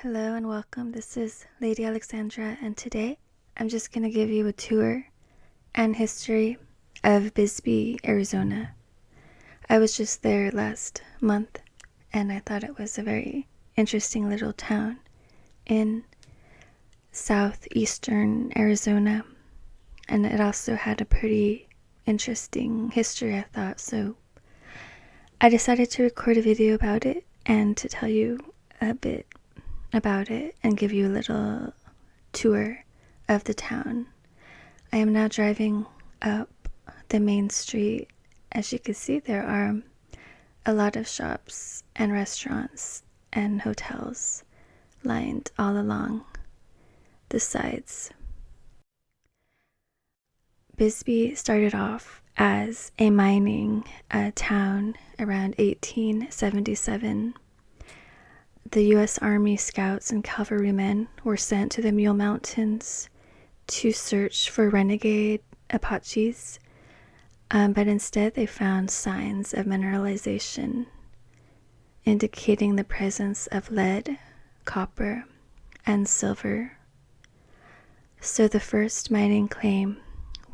Hello and welcome. This is Lady Alexandra, and today I'm just going to give you a tour and history of Bisbee, Arizona. I was just there last month and I thought it was a very interesting little town in southeastern Arizona, and it also had a pretty interesting history, I thought, so I decided to record a video about it and to tell you a bit about it and give you a little tour of the town. I am now driving up the main street. As you can see, there are a lot of shops and restaurants and hotels lined all along the sides. Bisbee started off as a mining town around 1877. The U.S. Army scouts and cavalrymen were sent to the Mule Mountains to search for renegade Apaches, but instead they found signs of mineralization indicating the presence of lead, copper, and silver. So the first mining claim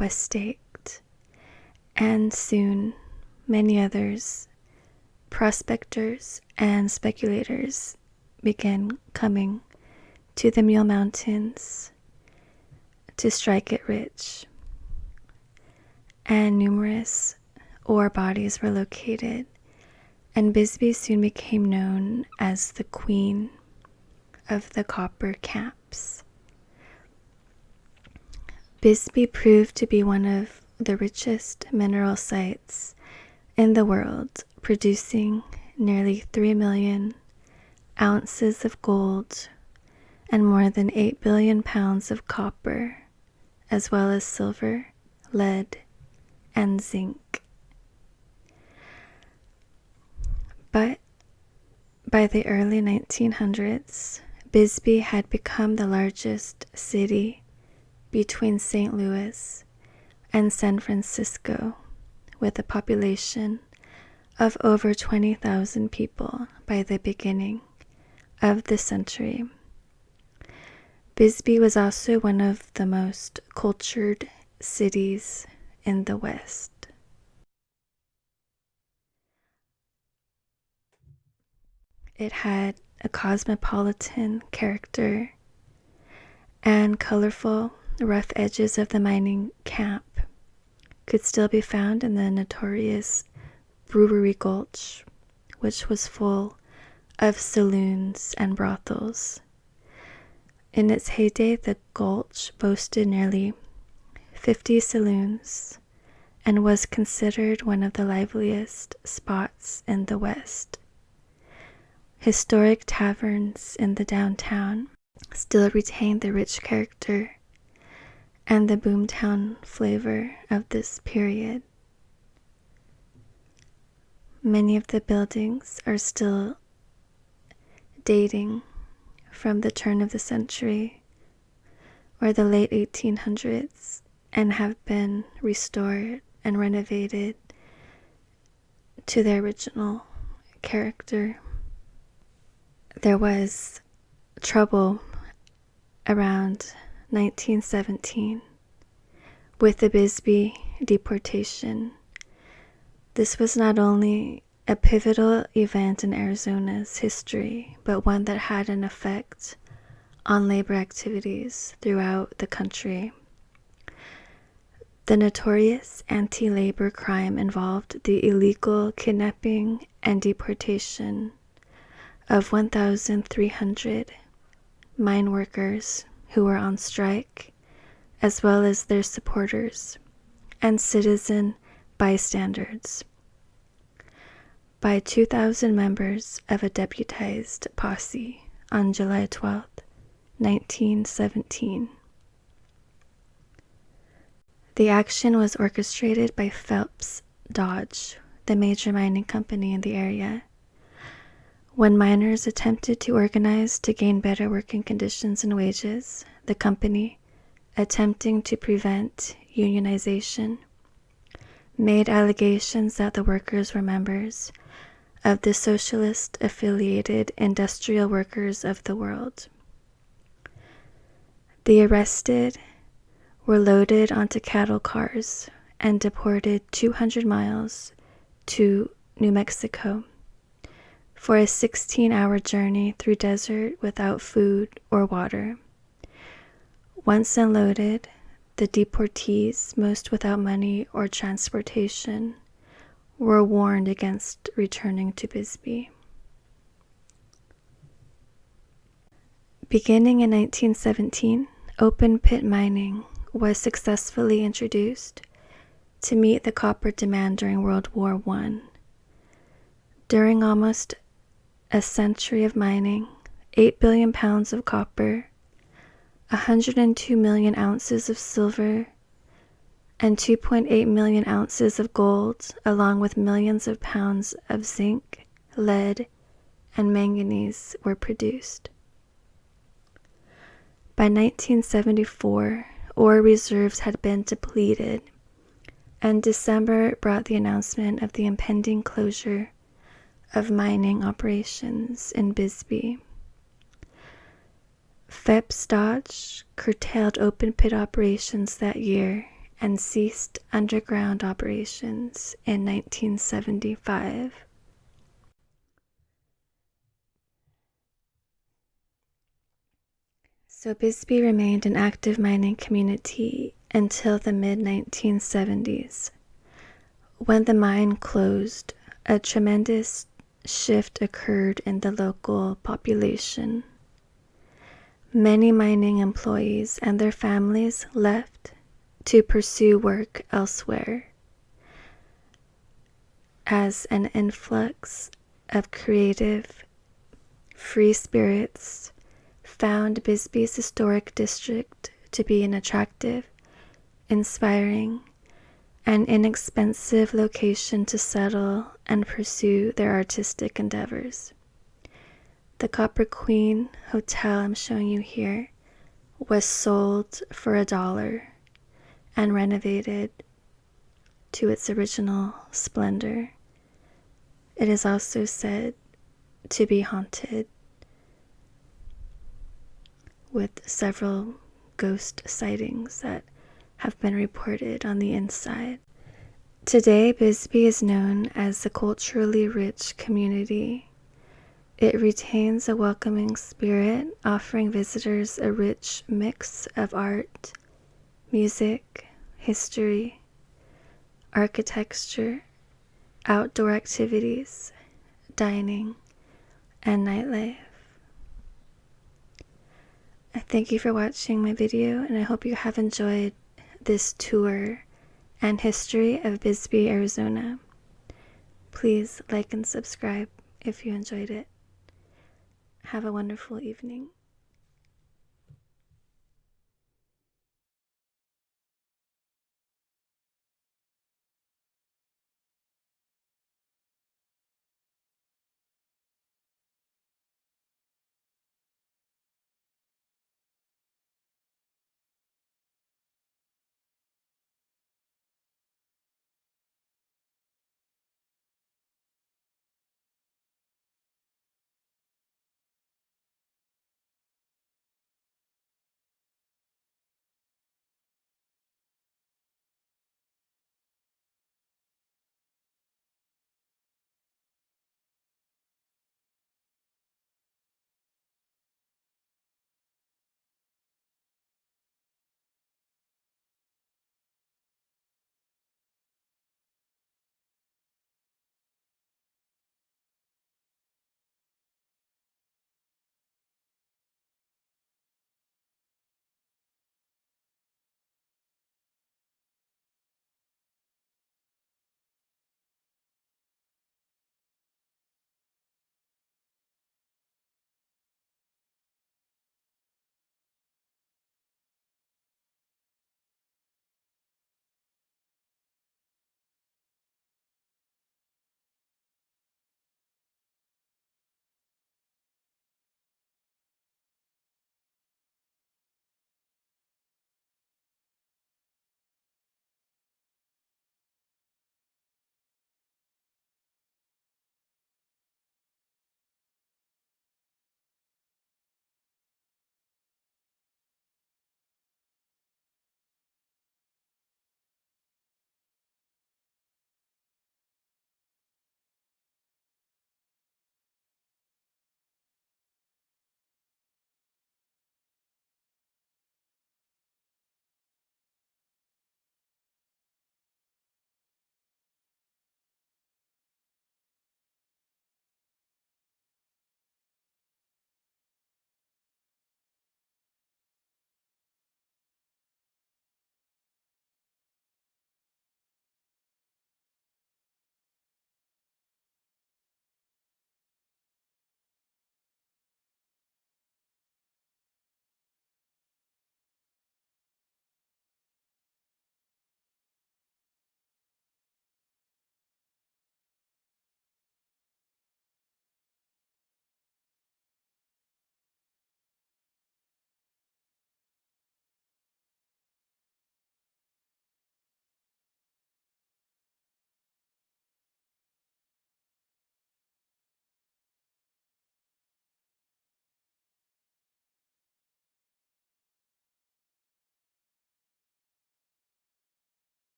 was staked, and soon many others, prospectors and speculators, began coming to the Mule Mountains to strike it rich, and numerous ore bodies were located, and Bisbee soon became known as the Queen of the Copper Camps. Bisbee proved to be one of the richest mineral sites in the world, producing nearly 3 million ounces of gold and more than 8 billion pounds of copper, as well as silver, lead, and zinc. But by the early 1900s, Bisbee had become the largest city between St. Louis and San Francisco, with a population of over 20,000 people by the beginning of the century. Bisbee was also one of the most cultured cities in the West. It had a cosmopolitan character, and colorful, rough edges of the mining camp could still be found in the notorious Brewery Gulch, which was full of saloons and brothels. In its heyday, the Gulch boasted nearly 50 saloons and was considered one of the liveliest spots in the West. Historic taverns in the downtown still retain the rich character and the boomtown flavor of this period. Many of the buildings are still dating from the turn of the century or the late 1800s and have been restored and renovated to their original character. There was trouble around 1917 with the Bisbee Deportation. This was not only a pivotal event in Arizona's history, but one that had an effect on labor activities throughout the country. The notorious anti-labor crime involved the illegal kidnapping and deportation of 1,300 mine workers who were on strike, as well as their supporters and citizen bystanders, by 2,000 members of a deputized posse on July 12, 1917. The action was orchestrated by Phelps Dodge, the major mining company in the area. When miners attempted to organize to gain better working conditions and wages, the company, attempting to prevent unionization, made allegations that the workers were members of the socialist-affiliated industrial workers of the world. The arrested were loaded onto cattle cars and deported 200 miles to New Mexico for a 16-hour journey through desert without food or water. Once unloaded, the deportees, most without money or transportation, were warned against returning to Bisbee. Beginning in 1917, open pit mining was successfully introduced to meet the copper demand during World War I. During almost a century of mining, 8 billion pounds of copper, 102 million ounces of silver, and 2.8 million ounces of gold, along with millions of pounds of zinc, lead, and manganese were produced. By 1974, ore reserves had been depleted, and December brought the announcement of the impending closure of mining operations in Bisbee. Phipps Dodge curtailed open pit operations that year and ceased underground operations in 1975. So Bisbee remained an active mining community until the mid-1970s. When the mine closed, a tremendous shift occurred in the local population. Many mining employees and their families left to pursue work elsewhere, as an influx of creative, free spirits found Bisbee's historic district to be an attractive, inspiring, and inexpensive location to settle and pursue their artistic endeavors. The Copper Queen Hotel I'm showing you here was sold for $1 and renovated to its original splendor. It is also said to be haunted, with several ghost sightings that have been reported on the inside. Today, Bisbee is known as a culturally rich community. It retains a welcoming spirit, offering visitors a rich mix of art, music, history, architecture, outdoor activities, dining, and nightlife. I thank you for watching my video, and I hope you have enjoyed this tour and history of Bisbee, Arizona. Please like and subscribe if you enjoyed it. Have a wonderful evening.